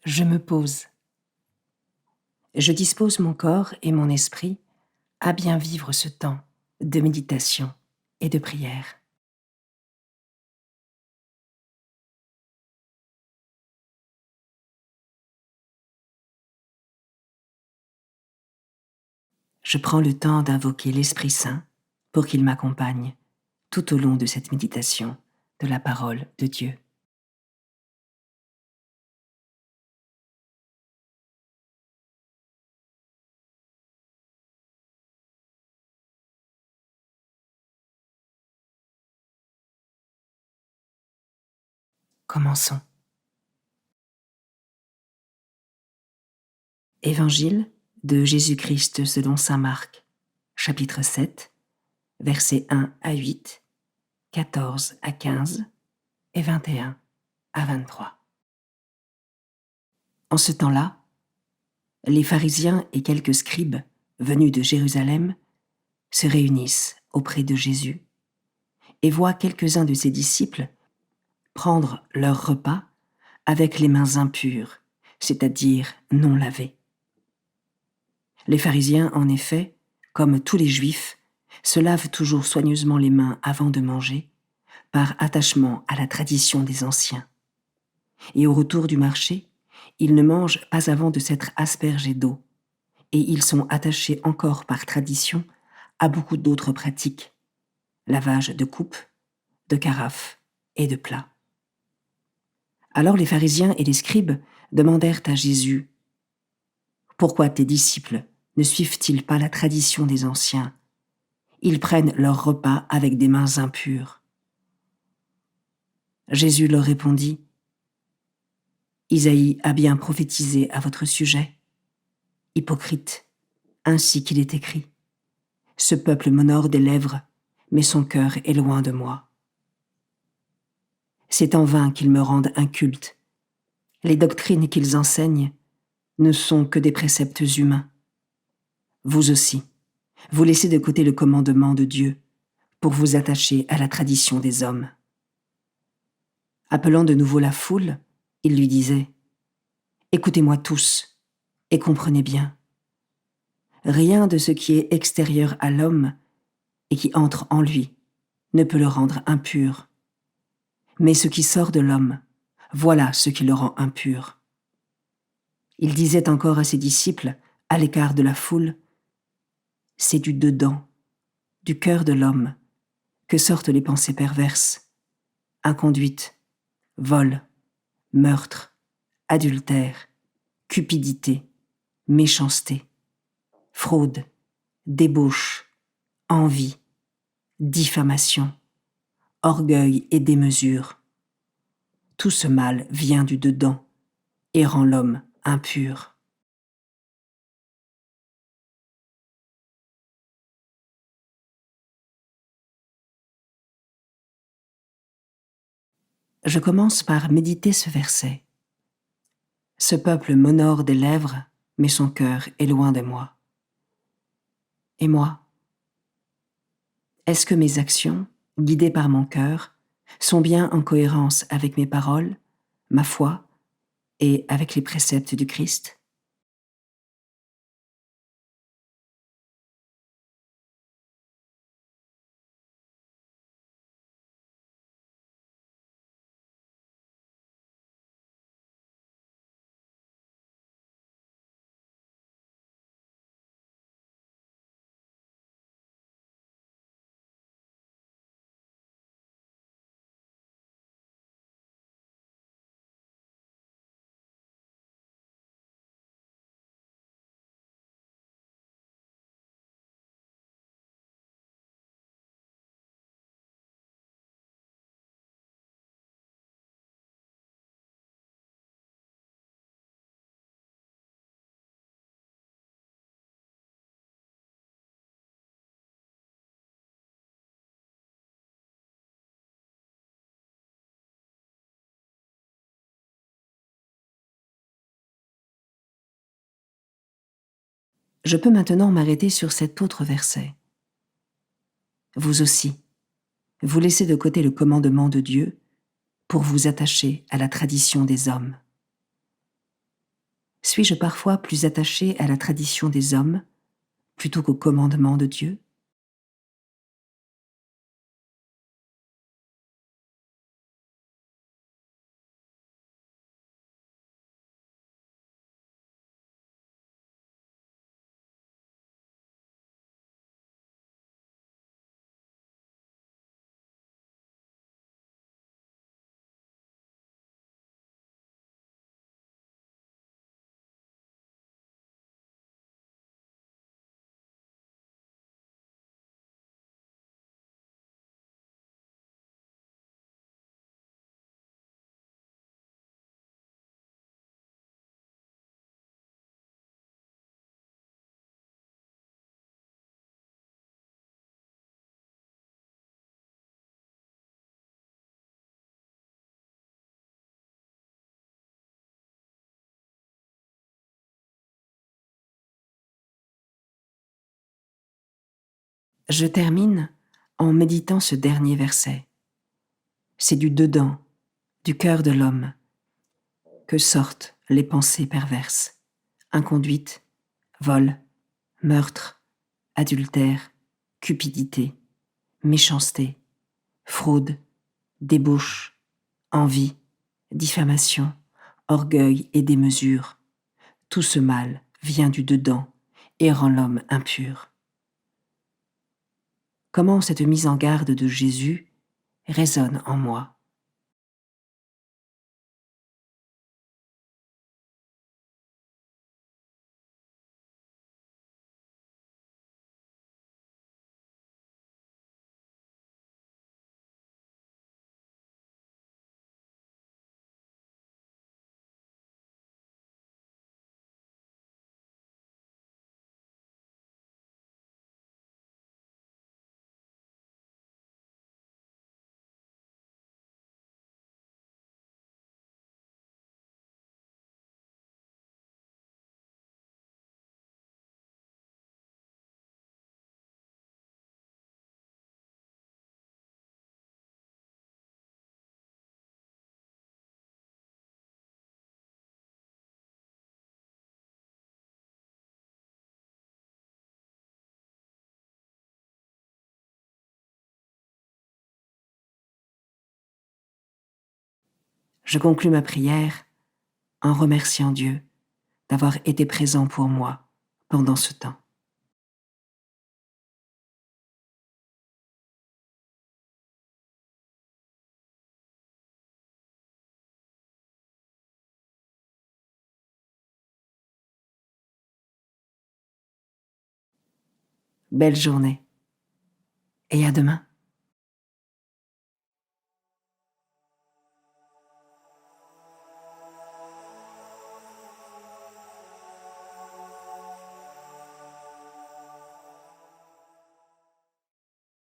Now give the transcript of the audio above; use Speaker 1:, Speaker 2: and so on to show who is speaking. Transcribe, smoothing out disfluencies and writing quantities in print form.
Speaker 1: Je me pose. Je dispose mon corps et mon esprit à bien vivre ce temps de méditation et de prière. Je prends le temps d'invoquer l'Esprit Saint pour qu'il m'accompagne tout au long de cette méditation de la parole de Dieu. Commençons. Évangile de Jésus-Christ selon saint Marc, chapitre 7, versets 1 à 8, 14 à 15 et 21 à 23. En ce temps-là, les pharisiens et quelques scribes venus de Jérusalem se réunissent auprès de Jésus et voient quelques-uns de ses disciples prendre leur repas avec les mains impures, c'est-à-dire non lavées. Les pharisiens, en effet, comme tous les Juifs, se lavent toujours soigneusement les mains avant de manger, par attachement à la tradition des anciens. Et au retour du marché, ils ne mangent pas avant de s'être aspergés d'eau, et ils sont attachés encore par tradition à beaucoup d'autres pratiques, lavage de coupes, de carafes et de plats. Alors les pharisiens et les scribes demandèrent à Jésus : « Pourquoi tes disciples ne suivent-ils pas la tradition des anciens ? Ils prennent leur repas avec des mains impures. » Jésus leur répondit : « Isaïe a bien prophétisé à votre sujet. Hypocrite, ainsi qu'il est écrit : ce peuple m'honore des lèvres, mais son cœur est loin de moi. C'est en vain qu'ils me rendent inculte. Les doctrines qu'ils enseignent ne sont que des préceptes humains. Vous aussi, vous laissez de côté le commandement de Dieu pour vous attacher à la tradition des hommes. » Appelant de nouveau la foule, il lui disait : « Écoutez-moi tous et comprenez bien. Rien de ce qui est extérieur à l'homme et qui entre en lui ne peut le rendre impur. Mais ce qui sort de l'homme, voilà ce qui le rend impur. » Il disait encore à ses disciples, à l'écart de la foule : « C'est du dedans, du cœur de l'homme, que sortent les pensées perverses, inconduite, vol, meurtre, adultère, cupidité, méchanceté, fraude, débauche, envie, diffamation, orgueil et démesure. Tout ce mal vient du dedans et rend l'homme impur. » Je commence par méditer ce verset. Ce peuple m'honore des lèvres, mais son cœur est loin de moi. Et moi ? Est-ce que mes actions, guidées par mon cœur, sont bien en cohérence avec mes paroles, ma foi et avec les préceptes du Christ ? Je peux maintenant m'arrêter sur cet autre verset. Vous aussi, vous laissez de côté le commandement de Dieu pour vous attacher à la tradition des hommes. Suis-je parfois plus attaché à la tradition des hommes plutôt qu'au commandement de Dieu? Je termine en méditant ce dernier verset. C'est du dedans, du cœur de l'homme, que sortent les pensées perverses, inconduite, vol, meurtre, adultère, cupidité, méchanceté, fraude, débauche, envie, diffamation, orgueil et démesure. Tout ce mal vient du dedans et rend l'homme impur. Comment cette mise en garde de Jésus résonne en moi. Je conclus ma prière en remerciant Dieu d'avoir été présent pour moi pendant ce temps. Belle journée et à demain.